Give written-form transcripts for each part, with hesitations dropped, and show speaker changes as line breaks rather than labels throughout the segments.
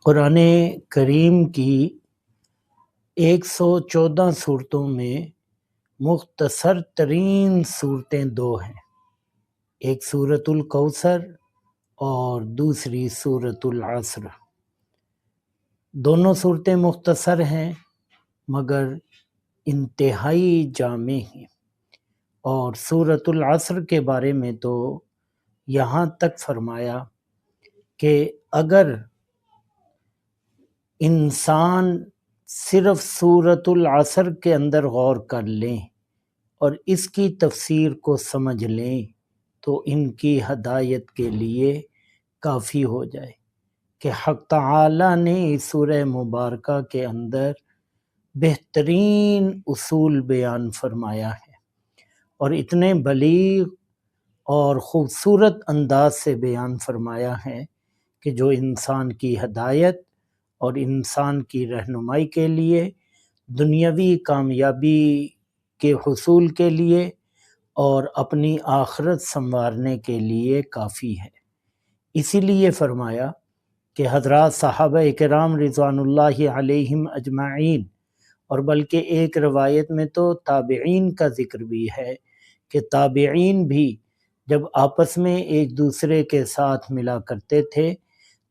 قرآن کریم کی 114 صورتوں میں مختصر ترین صورتیں دو ہیں، ایک سورۃ الکوثر اور دوسری سورۃ العصر۔ دونوں صورتیں مختصر ہیں مگر انتہائی جامع ہیں، اور سورۃ العصر کے بارے میں تو یہاں تک فرمایا کہ اگر انسان صرف سورۃ العصر کے اندر غور کر لیں اور اس کی تفسیر کو سمجھ لیں تو ان کی ہدایت کے لیے کافی ہو جائے کہ حق تعالی نے اس سورہ مبارکہ کے اندر بہترین اصول بیان فرمایا ہے اور اتنے بلیغ اور خوبصورت انداز سے بیان فرمایا ہے کہ جو انسان کی ہدایت اور انسان کی رہنمائی کے لیے، دنیاوی کامیابی کے حصول کے لیے اور اپنی آخرت سنوارنے کے لیے کافی ہے۔ اسی لیے فرمایا کہ حضرات صحابہ کرام رضوان اللہ علیہم اجمعین، اور بلکہ ایک روایت میں تو تابعین کا ذکر بھی ہے کہ تابعین بھی جب آپس میں ایک دوسرے کے ساتھ ملا کرتے تھے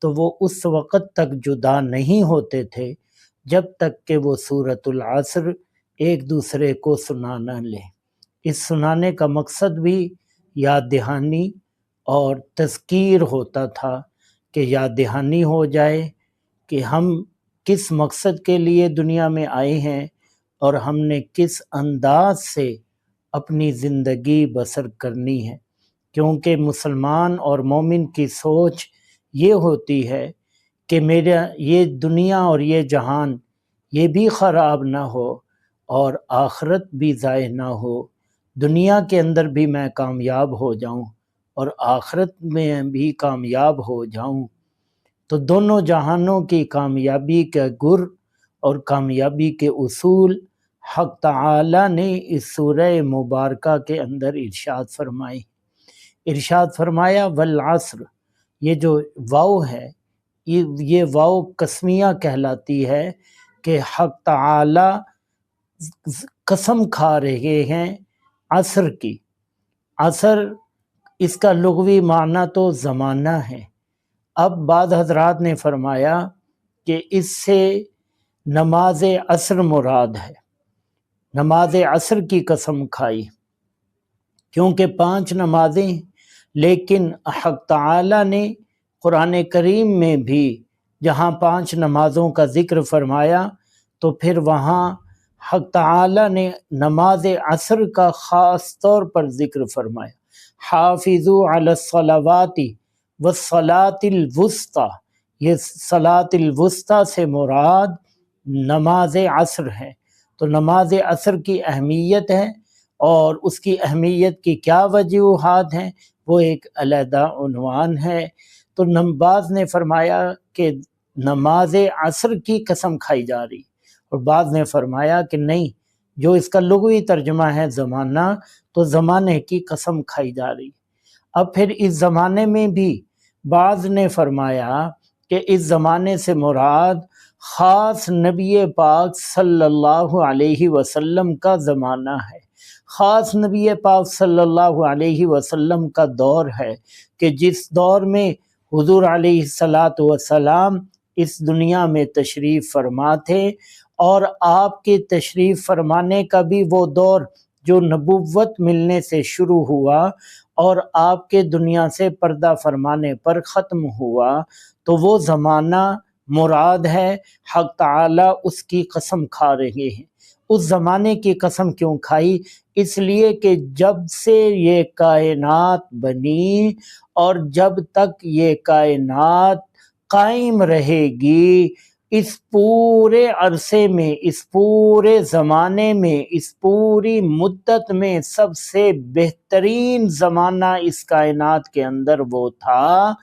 تو وہ اس وقت تک جدا نہیں ہوتے تھے جب تک کہ وہ سورۃ العصر ایک دوسرے کو سنا نہ لیں۔ اس سنانے کا مقصد بھی یاد دہانی اور تذکیر ہوتا تھا کہ یاد دہانی ہو جائے کہ ہم کس مقصد کے لیے دنیا میں آئے ہیں اور ہم نے کس انداز سے اپنی زندگی بسر کرنی ہے، کیونکہ مسلمان اور مومن کی سوچ یہ ہوتی ہے کہ میرا یہ دنیا اور یہ جہان یہ بھی خراب نہ ہو اور آخرت بھی ضائع نہ ہو، دنیا کے اندر بھی میں کامیاب ہو جاؤں اور آخرت میں بھی کامیاب ہو جاؤں، تو دونوں جہانوں کی کامیابی کا گر اور کامیابی کے اصول حق تعالی نے اس سورہ مبارکہ کے اندر ارشاد فرمائے۔ ارشاد فرمایا والعصر، یہ جو واو ہے یہ واو قسمیہ کہلاتی ہے کہ حق تعالی قسم کھا رہے ہیں عصر کی۔ عصر اس کا لغوی معنی تو زمانہ ہے۔ اب بعض حضرات نے فرمایا کہ اس سے نماز عصر مراد ہے، نماز عصر کی قسم کھائی، کیونکہ 5 نمازیں، لیکن حق تعالی نے قرآن کریم میں بھی جہاں 5 نمازوں کا ذکر فرمایا تو پھر وہاں حق تعالی نے نماز عصر کا خاص طور پر ذکر فرمایا، حافظوا علی الصلوات والصلاۃ الوسطی، یہ صلاۃ الوسطی سے مراد نماز عصر ہے۔ تو نماز عصر کی اہمیت ہے اور اس کی اہمیت کی کیا وجوہات ہیں وہ ایک علیحدہ عنوان ہے۔ تو بعض نے فرمایا کہ نماز عصر کی قسم کھائی جا رہی، اور بعض نے فرمایا کہ نہیں، جو اس کا لغوی ترجمہ ہے زمانہ، تو زمانے کی قسم کھائی جا رہی۔ اب پھر اس زمانے میں بھی بعض نے فرمایا کہ اس زمانے سے مراد خاص نبی پاک صلی اللہ علیہ وسلم کا زمانہ ہے، خاص نبی پاک صلی اللہ علیہ وسلم کا دور ہے کہ جس دور میں حضور علیہ الصلاۃ والسلام اس دنیا میں تشریف فرما تھے، اور آپ کے تشریف فرمانے کا بھی وہ دور جو نبوت ملنے سے شروع ہوا اور آپ کے دنیا سے پردہ فرمانے پر ختم ہوا، تو وہ زمانہ مراد ہے۔ حق تعالی اس کی قسم کھا رہے ہیں۔ اس زمانے کی قسم کیوں کھائی؟ اس لیے کہ جب سے یہ کائنات بنی اور جب تک یہ کائنات قائم رہے گی، اس پورے عرصے میں، اس پورے زمانے میں، اس پوری مدت میں سب سے بہترین زمانہ اس کائنات کے اندر وہ تھا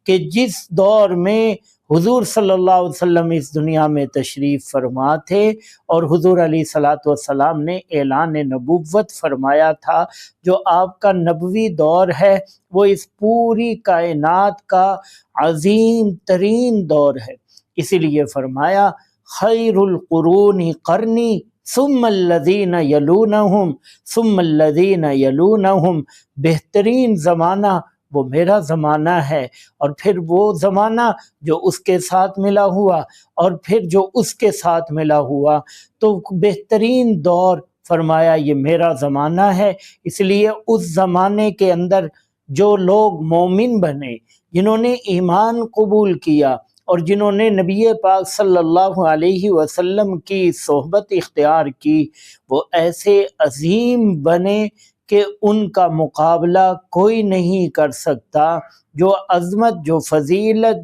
کہ جس دور میں حضور صلی اللہ علیہ وسلم اس دنیا میں تشریف فرما تھے اور حضور علیہ الصلاۃ والسلام نے اعلان نبوت فرمایا تھا۔ جو آپ کا نبوی دور ہے وہ اس پوری کائنات کا عظیم ترین دور ہے، اسی لیے فرمایا خیر القرون قرنی ثم الذین یلونہم ثم الذین یلونہم، بہترین زمانہ وہ میرا زمانہ ہے، اور پھر وہ زمانہ جو اس کے ساتھ ملا ہوا، اور پھر جو اس کے ساتھ ملا ہوا، تو بہترین دور فرمایا یہ میرا زمانہ ہے۔ اس لیے اس زمانے کے اندر جو لوگ مومن بنے، جنہوں نے ایمان قبول کیا اور جنہوں نے نبی پاک صلی اللہ علیہ وسلم کی صحبت اختیار کی، وہ ایسے عظیم بنے کہ ان کا مقابلہ کوئی نہیں کر سکتا۔ جو عظمت، جو فضیلت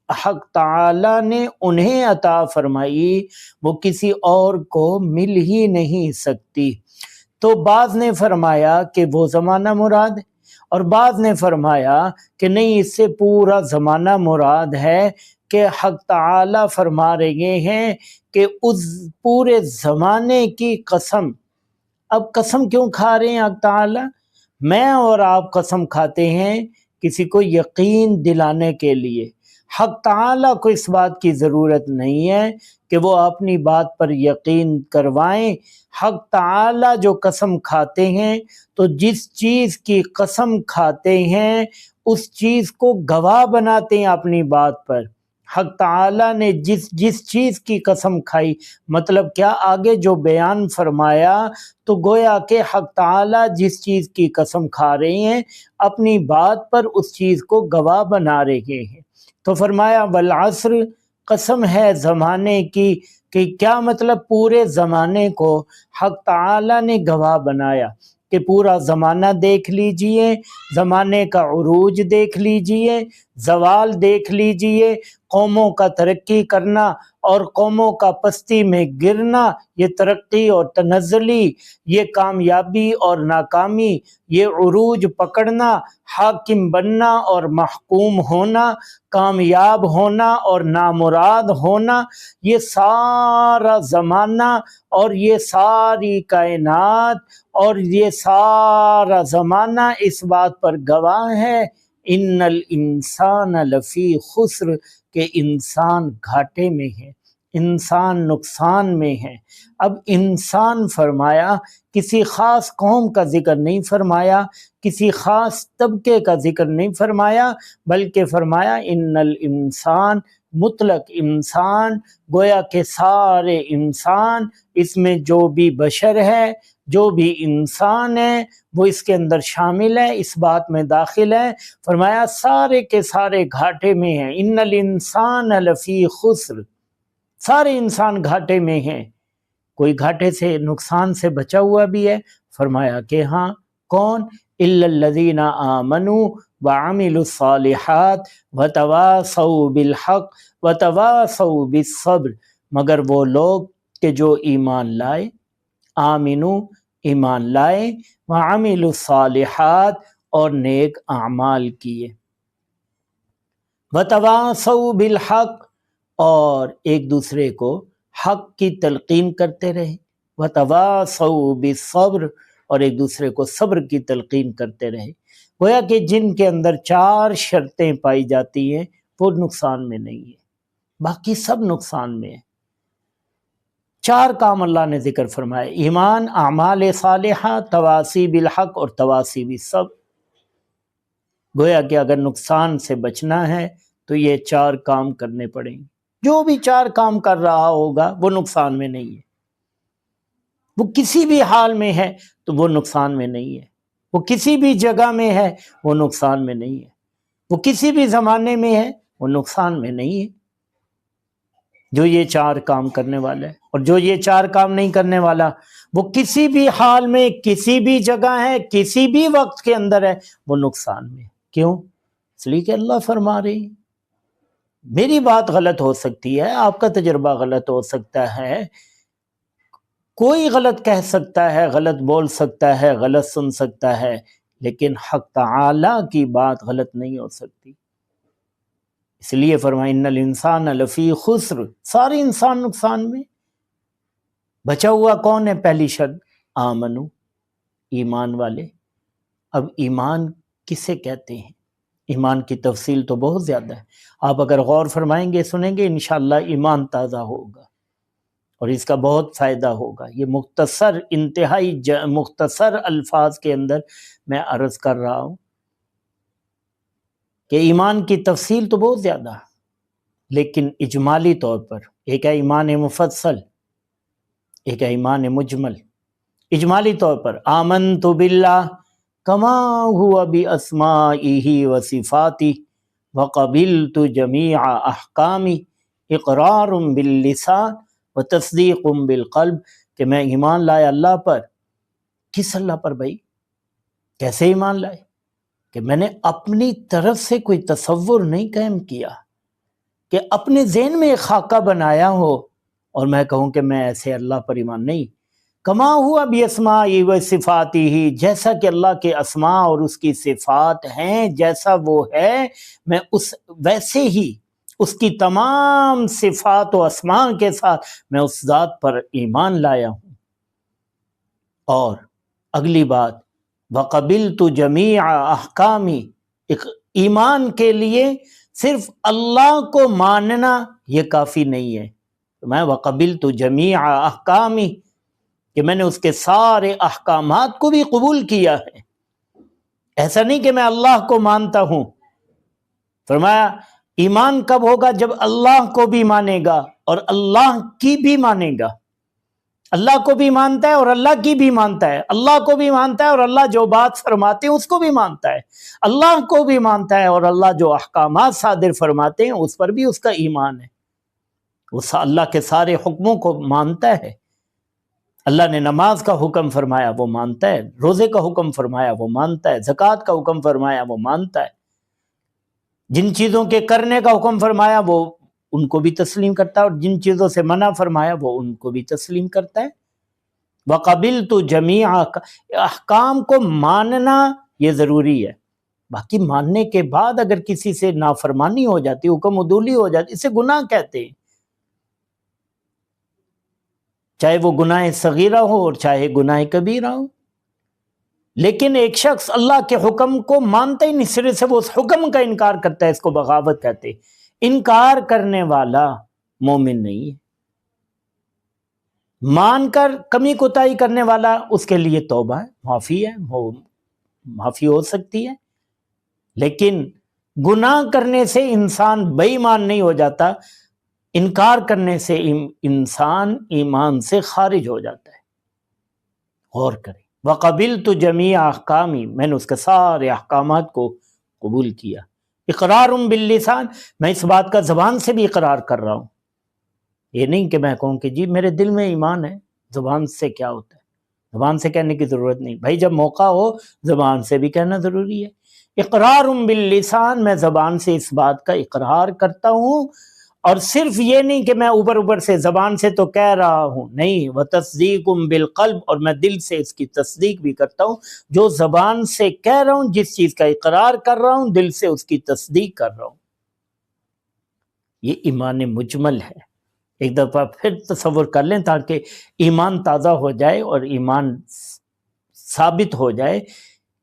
حق تعالی نے انہیں عطا فرمائی وہ کسی اور کو مل ہی نہیں سکتی۔ تو بعض نے فرمایا کہ وہ زمانہ مراد ہے، اور بعض نے فرمایا کہ نہیں، اس سے پورا زمانہ مراد ہے، کہ حق تعالی فرما رہے ہیں کہ اس پورے زمانے کی قسم۔ اب قسم کیوں کھا رہے ہیں حق تعالی؟ میں اور آپ قسم کھاتے ہیں کسی کو یقین دلانے کے لیے۔ حق تعالی کو اس بات کی ضرورت نہیں ہے کہ وہ اپنی بات پر یقین کروائیں۔ حق تعالی جو قسم کھاتے ہیں تو جس چیز کی قسم کھاتے ہیں اس چیز کو گواہ بناتے ہیں اپنی بات پر۔ حق تعالی نے جس چیز کی قسم کھائی، مطلب کیا آگے جو بیان فرمایا، تو گویا کہ حق تعالی جس چیز کی قسم کھا رہے ہیں اپنی بات پر اس چیز کو گواہ بنا رہے ہیں۔ تو فرمایا والعصر، قسم ہے زمانے کی، کہ کیا مطلب پورے زمانے کو حق تعالی نے گواہ بنایا، کہ پورا زمانہ دیکھ لیجئے، زمانے کا عروج دیکھ لیجئے، زوال دیکھ لیجئے، قوموں کا ترقی کرنا اور قوموں کا پستی میں گرنا، یہ ترقی اور تنزلی، یہ کامیابی اور ناکامی، یہ عروج پکڑنا، حاکم بننا اور محکوم ہونا، کامیاب ہونا اور نامراد ہونا، یہ سارا زمانہ اور یہ ساری کائنات اور یہ سارا زمانہ اس بات پر گواہ ہے ان الانسان لفی خسر، کہ انسان گھاٹے میں ہے، انسان نقصان میں ہے۔ اب انسان فرمایا، کسی خاص قوم کا ذکر نہیں فرمایا، کسی خاص طبقے کا ذکر نہیں فرمایا، بلکہ فرمایا ان الانسان، مطلق انسان، گویا کہ سارے انسان، اس میں جو بھی بشر ہے، جو بھی انسان ہے وہ اس کے اندر شامل ہے، اس بات میں داخل ہے۔ فرمایا سارے کے سارے گھاٹے میں ہیں، ان الانسان لفی خسر، سارے انسان گھاٹے میں ہیں۔ کوئی گھاٹے سے، نقصان سے بچا ہوا بھی ہے؟ فرمایا کہ ہاں، کون؟ الا الذین آمنوا وعملوا الصالحات وتواصوا بالحق وتواصوا بالصبر، مگر وہ لوگ کہ جو ایمان لائے، آمنو ایمان لائے، وعملوا الصالحات اور نیک اعمال کیے، وتواصوا بالحق اور ایک دوسرے کو حق کی تلقین کرتے رہے، وتواصوا بالصبر اور ایک دوسرے کو صبر کی تلقین کرتے رہے۔ گویا کہ جن کے اندر 4 شرطیں پائی جاتی ہیں وہ نقصان میں نہیں ہے، باقی سب نقصان میں ہے۔ 4 کام اللہ نے ذکر فرمائے، ایمان، اعمال صالحہ، تواصی بالحق اور تواصی بالصبر۔ گویا کہ اگر نقصان سے بچنا ہے تو یہ 4 کام کرنے پڑیں گے۔ جو بھی 4 کام کر رہا ہوگا وہ نقصان میں نہیں ہے، وہ کسی بھی حال میں ہے تو وہ نقصان میں نہیں ہے، وہ کسی بھی جگہ میں ہے وہ نقصان میں نہیں ہے، وہ کسی بھی زمانے میں ہے وہ نقصان میں نہیں ہے، جو یہ 4 کام کرنے والا ہے۔ اور جو یہ 4 کام نہیں کرنے والا، وہ کسی بھی حال میں، کسی بھی جگہ ہے، کسی بھی وقت کے اندر ہے، وہ نقصان میں ہے۔ کیوں؟ اس لیے کہ اللہ فرما رہے ہیں۔ میری بات غلط ہو سکتی ہے، آپ کا تجربہ غلط ہو سکتا ہے، کوئی غلط کہہ سکتا ہے، غلط بول سکتا ہے، غلط سن سکتا ہے، لیکن حق تعالی کی بات غلط نہیں ہو سکتی۔ اس لیے فرمایا ان الانسان لفی خسر، سارے انسان نقصان میں۔ بچا ہوا کون ہے؟ پہلی شرط آمنو، ایمان والے۔ اب ایمان کسے کہتے ہیں؟ ایمان کی تفصیل تو بہت زیادہ ہے، آپ اگر غور فرمائیں گے سنیں گے انشاءاللہ ایمان تازہ ہوگا اور اس کا بہت فائدہ ہوگا۔ یہ مختصر انتہائی مختصر الفاظ کے اندر میں عرض کر رہا ہوں کہ ایمان کی تفصیل تو بہت زیادہ ہے، لیکن اجمالی طور پر ایک ہے ایمان مفصل، ایک ہے ایمان مجمل۔ اجمالی طور پر آمنت باللہ کما ہوا باسمائہ وصفاتہ وقبلت جمیع احکامہ اقرار باللسان وتصدیق بالقلب، کہ میں ایمان لایا اللہ پر۔ کس اللہ پر بھائی؟ کیسے ایمان لائے؟ کہ میں نے اپنی طرف سے کوئی تصور نہیں قائم کیا کہ اپنے ذہن میں ایک خاکہ بنایا ہو اور میں کہوں کہ میں ایسے اللہ پر ایمان نہیں۔ کما ہوا باسمائہ و صفاتہ، جیسا کہ اللہ کے اسماء اور اس کی صفات ہیں، جیسا وہ ہے میں ویسے ہی اس کی تمام صفات و اسماء کے ساتھ میں اس ذات پر ایمان لایا ہوں۔ اور اگلی بات وقبلت جمیع احکامی، ایمان کے لیے صرف اللہ کو ماننا یہ کافی نہیں ہے، میں وقبلت جمیع احکامی کہ میں نے اس کے سارے احکامات کو بھی قبول کیا ہے۔ ایسا نہیں کہ میں اللہ کو مانتا ہوں، فرمایا ایمان کب ہوگا؟ جب اللہ کو بھی مانے گا اور اللہ کی بھی مانے گا۔ اللہ کو بھی مانتا ہے اور اللہ کی بھی مانتا ہے، اللہ کو بھی مانتا ہے اور اللہ جو بات فرماتے ہیں اس کو بھی مانتا ہے، اللہ کو بھی مانتا ہے اور اللہ جو احکامات صادر فرماتے ہیں اس پر بھی اس کا ایمان ہے، اس اللہ کے سارے حکموں کو مانتا ہے۔ اللہ نے نماز کا حکم فرمایا وہ مانتا ہے، روزے کا حکم فرمایا وہ مانتا ہے، زکوٰۃ کا حکم فرمایا وہ مانتا ہے، جن چیزوں کے کرنے کا حکم فرمایا وہ ان کو بھی تسلیم کرتا ہے اور جن چیزوں سے منع فرمایا وہ ان کو بھی تسلیم کرتا ہے۔ وقبلت جمیع احکام کو ماننا یہ ضروری ہے، باقی ماننے کے بعد اگر کسی سے نافرمانی ہو جاتی، حکم عدولی ہو جاتی، اسے گناہ کہتے ہیں، چاہے وہ گناہ صغیرہ ہو اور چاہے گناہ کبیرہ ہو۔ لیکن ایک شخص اللہ کے حکم کو مانتا ہی نہیں، سرے سے وہ اس حکم کا انکار کرتا ہے، اس کو بغاوت کہتے ہیں۔ انکار کرنے والا مومن نہیں ہے، مان کر کمی کوتاہی کرنے والا اس کے لیے توبہ ہے، معافی ہے، وہ معافی ہو سکتی ہے، لیکن گناہ کرنے سے انسان بے ایمان نہیں ہو جاتا، انکار کرنے سے انسان ایمان سے خارج ہو جاتا ہے۔ غور کریں، وقبلت جمیع احکامی، میں نے اس کے سارے احکامات کو قبول کیا۔ اقرار باللسان، میں اس بات کا زبان سے بھی اقرار کر رہا ہوں، یہ نہیں کہ میں کہوں کہ جی میرے دل میں ایمان ہے، زبان سے کیا ہوتا ہے، زبان سے کہنے کی ضرورت نہیں بھائی، جب موقع ہو زبان سے بھی کہنا ضروری ہے۔ اقرار باللسان، میں زبان سے اس بات کا اقرار کرتا ہوں، اور صرف یہ نہیں کہ میں اوپر اوپر سے زبان سے تو کہہ رہا ہوں، نہیں، وتصدیق بالقلب، اور میں دل سے اس کی تصدیق بھی کرتا ہوں، جو زبان سے کہہ رہا ہوں، جس چیز کا اقرار کر رہا ہوں، دل سے اس کی تصدیق کر رہا ہوں۔ یہ ایمان مجمل ہے۔ ایک دفعہ پھر تصور کر لیں تاکہ ایمان تازہ ہو جائے اور ایمان ثابت ہو جائے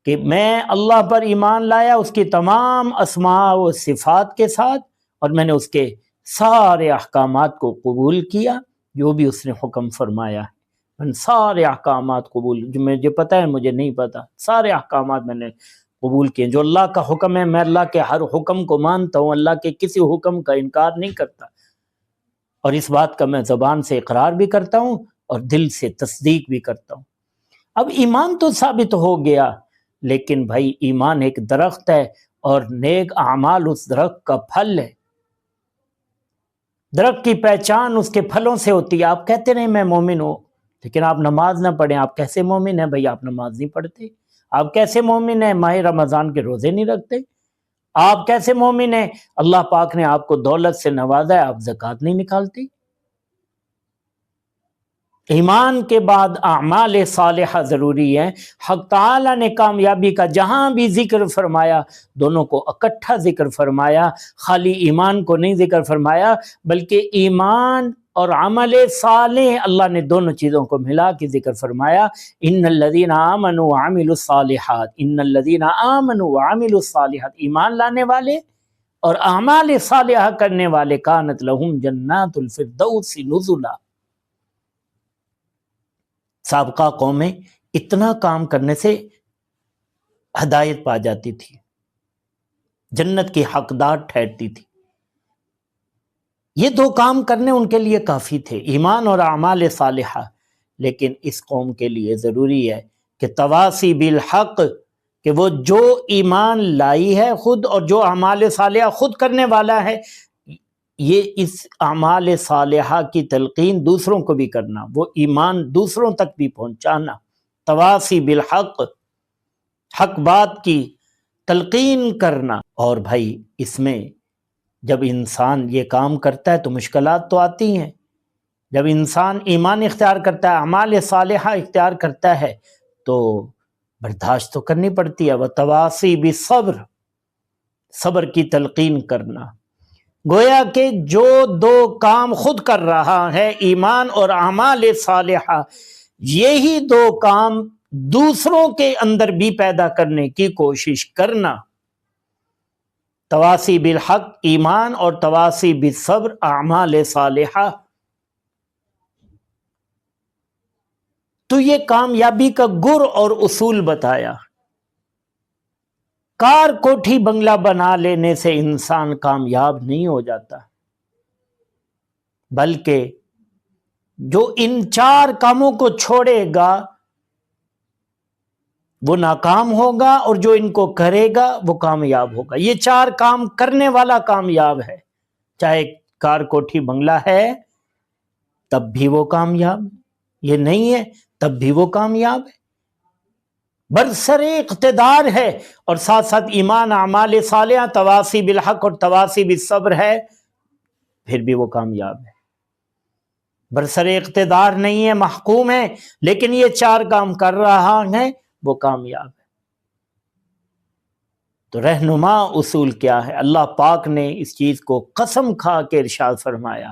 کہ میں اللہ پر ایمان لایا اس کی تمام اسماء و صفات کے ساتھ، اور میں نے اس کے سارے احکامات کو قبول کیا جو بھی اس نے حکم فرمایا ہے۔ میں نے سارے احکامات قبول، جو مجھے پتہ ہے مجھے نہیں پتہ، سارے احکامات میں نے قبول کیے۔ جو اللہ کا حکم ہے میں اللہ کے ہر حکم کو مانتا ہوں، اللہ کے کسی حکم کا انکار نہیں کرتا، اور اس بات کا میں زبان سے اقرار بھی کرتا ہوں اور دل سے تصدیق بھی کرتا ہوں۔ اب ایمان تو ثابت ہو گیا، لیکن بھائی ایمان ایک درخت ہے اور نیک اعمال اس درخت کا پھل ہے۔ درخت کی پہچان اس کے پھلوں سے ہوتی ہے۔ آپ کہتے رہے میں مومن ہوں، لیکن آپ نماز نہ پڑھیں، آپ کیسے مومن ہیں بھائی؟ آپ نماز نہیں پڑھتے۔ آپ کیسے مومن ہیں؟ ماہ رمضان کے روزے نہیں رکھتے۔ آپ کیسے مومن ہیں؟ اللہ پاک نے آپ کو دولت سے نوازا ہے، آپ زکوٰۃ نہیں نکالتے۔ ایمان کے بعد اعمال صالحہ ضروری ہے۔ حق تعالیٰ نے کامیابی کا جہاں بھی ذکر فرمایا دونوں کو اکٹھا ذکر فرمایا، خالی ایمان کو نہیں ذکر فرمایا، بلکہ ایمان اور عمل صالح، اللہ نے دونوں چیزوں کو ملا کے ذکر فرمایا، ان الذین آمنوا وعملوا الصالحات، ان الذین آمنوا وعملوا الصالحات، ایمان لانے والے اور اعمال صالحہ کرنے والے، کانت لہم جنات الفردوس نزلا، سابقہ قومیں اتنا کام کرنے سے ہدایت پا جاتی تھی، جنت کی حقدار ٹھہرتی تھی۔ یہ دو کام کرنے ان کے لیے کافی تھے، ایمان اور اعمال صالحہ، لیکن اس قوم کے لیے ضروری ہے کہ تواصی بالحق، کہ وہ جو ایمان لائی ہے خود اور جو اعمال صالحہ خود کرنے والا ہے، یہ اس اعمال صالحہ کی تلقین دوسروں کو بھی کرنا، وہ ایمان دوسروں تک بھی پہنچانا، تواصی بالحق، حق بات کی تلقین کرنا۔ اور بھائی اس میں جب انسان یہ کام کرتا ہے تو مشکلات تو آتی ہیں، جب انسان ایمان اختیار کرتا ہے، اعمال صالحہ اختیار کرتا ہے تو برداشت تو کرنی پڑتی ہے، وتواصی بالصبر، صبر کی تلقین کرنا۔ گویا کہ جو دو کام خود کر رہا ہے، ایمان اور اعمال صالحہ، یہی دو کام دوسروں کے اندر بھی پیدا کرنے کی کوشش کرنا، تواصی بالحق ایمان اور تواصی بالصبر اعمال صالحہ۔ تو یہ کامیابی کا گر اور اصول بتایا۔ کار کوٹھی بنگلہ بنا لینے سے انسان کامیاب نہیں ہو جاتا، بلکہ جو ان چار کاموں کو چھوڑے گا وہ ناکام ہوگا، اور جو ان کو کرے گا وہ کامیاب ہوگا۔ یہ چار کام کرنے والا کامیاب ہے، چاہے کار کوٹھی بنگلہ ہے تب بھی وہ کامیاب، یہ نہیں ہے تب بھی وہ کامیاب ہے، برسر اقتدار ہے اور ساتھ ساتھ ایمان اعمال صالحہ تواصی بالحق اور تواصی بالصبر ہے، پھر بھی وہ کامیاب ہے۔ برسر اقتدار نہیں ہے، محکوم ہے، لیکن یہ چار کام کر رہا ہے، وہ کامیاب ہے۔ تو رہنما اصول کیا ہے؟ اللہ پاک نے اس چیز کو قسم کھا کے ارشاد فرمایا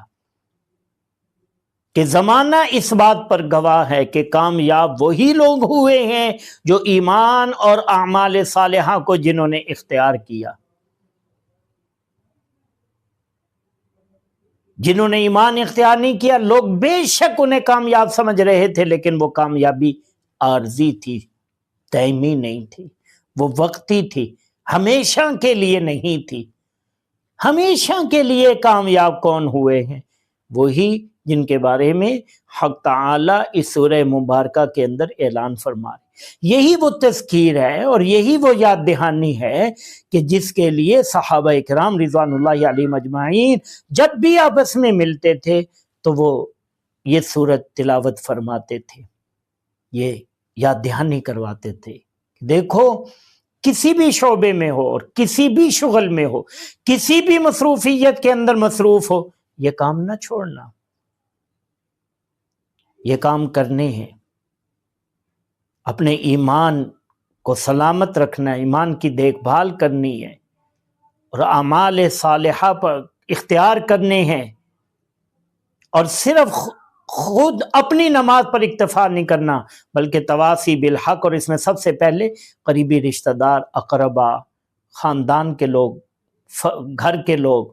کہ زمانہ اس بات پر گواہ ہے کہ کامیاب وہی لوگ ہوئے ہیں جو ایمان اور اعمال صالحہ کو جنہوں نے اختیار کیا۔ جنہوں نے ایمان اختیار نہیں کیا، لوگ بے شک انہیں کامیاب سمجھ رہے تھے، لیکن وہ کامیابی عارضی تھی، دائمی نہیں تھی، وہ وقتی تھی، ہمیشہ کے لیے نہیں تھی۔ ہمیشہ کے لیے کامیاب کون ہوئے ہیں؟ وہی جن کے بارے میں حق تعالی اس سورہ مبارکہ کے اندر اعلان فرما رہے۔ یہی وہ تذکیر ہے اور یہی وہ یاد دہانی ہے کہ جس کے لیے صحابہ اکرام رضوان اللہ علیہم اجمعین جب بھی آپس میں ملتے تھے تو وہ یہ سورت تلاوت فرماتے تھے، یہ یاد دہانی کرواتے تھے۔ دیکھو کسی بھی شعبے میں ہو اور کسی بھی شغل میں ہو، کسی بھی مصروفیت کے اندر مصروف ہو، یہ کام نہ چھوڑنا، یہ کام کرنے ہیں، اپنے ایمان کو سلامت رکھنا ہے، ایمان کی دیکھ بھال کرنی ہے اور اعمال صالحہ پر اختیار کرنے ہیں، اور صرف خود اپنی نماز پر اکتفا نہیں کرنا بلکہ تواصی بالحق، اور اس میں سب سے پہلے قریبی رشتہ دار، اقربا، خاندان کے لوگ، گھر کے لوگ،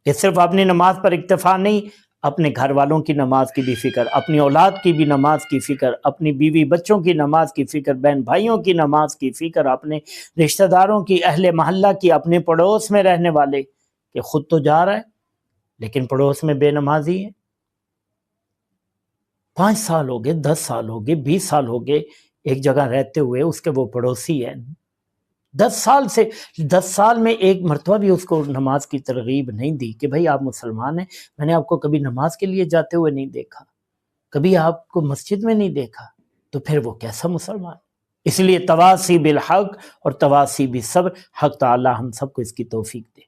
یہ صرف اپنی نماز پر اکتفا نہیں، اپنے گھر والوں کی نماز کی بھی فکر، اپنی اولاد کی بھی نماز کی فکر، اپنی بیوی بچوں کی نماز کی فکر، بہن بھائیوں کی نماز کی فکر، اپنے رشتہ داروں کی، اہل محلہ کی، اپنے پڑوس میں رہنے والے، کہ خود تو جا رہا ہے لیکن پڑوس میں بے نمازی ہے، 5 سال ہو گئے، 10 سال ہو گئے، 20 سال ہو گئے ایک جگہ رہتے ہوئے، اس کے وہ پڑوسی ہے، 10 سال میں ایک مرتبہ بھی اس کو نماز کی ترغیب نہیں دی کہ بھائی آپ مسلمان ہیں، میں نے آپ کو کبھی نماز کے لیے جاتے ہوئے نہیں دیکھا، کبھی آپ کو مسجد میں نہیں دیکھا، تو پھر وہ کیسا مسلمان؟ اس لیے تواصی بالحق اور تواصی بالصبر، حق تعالی ہم سب کو اس کی توفیق دے۔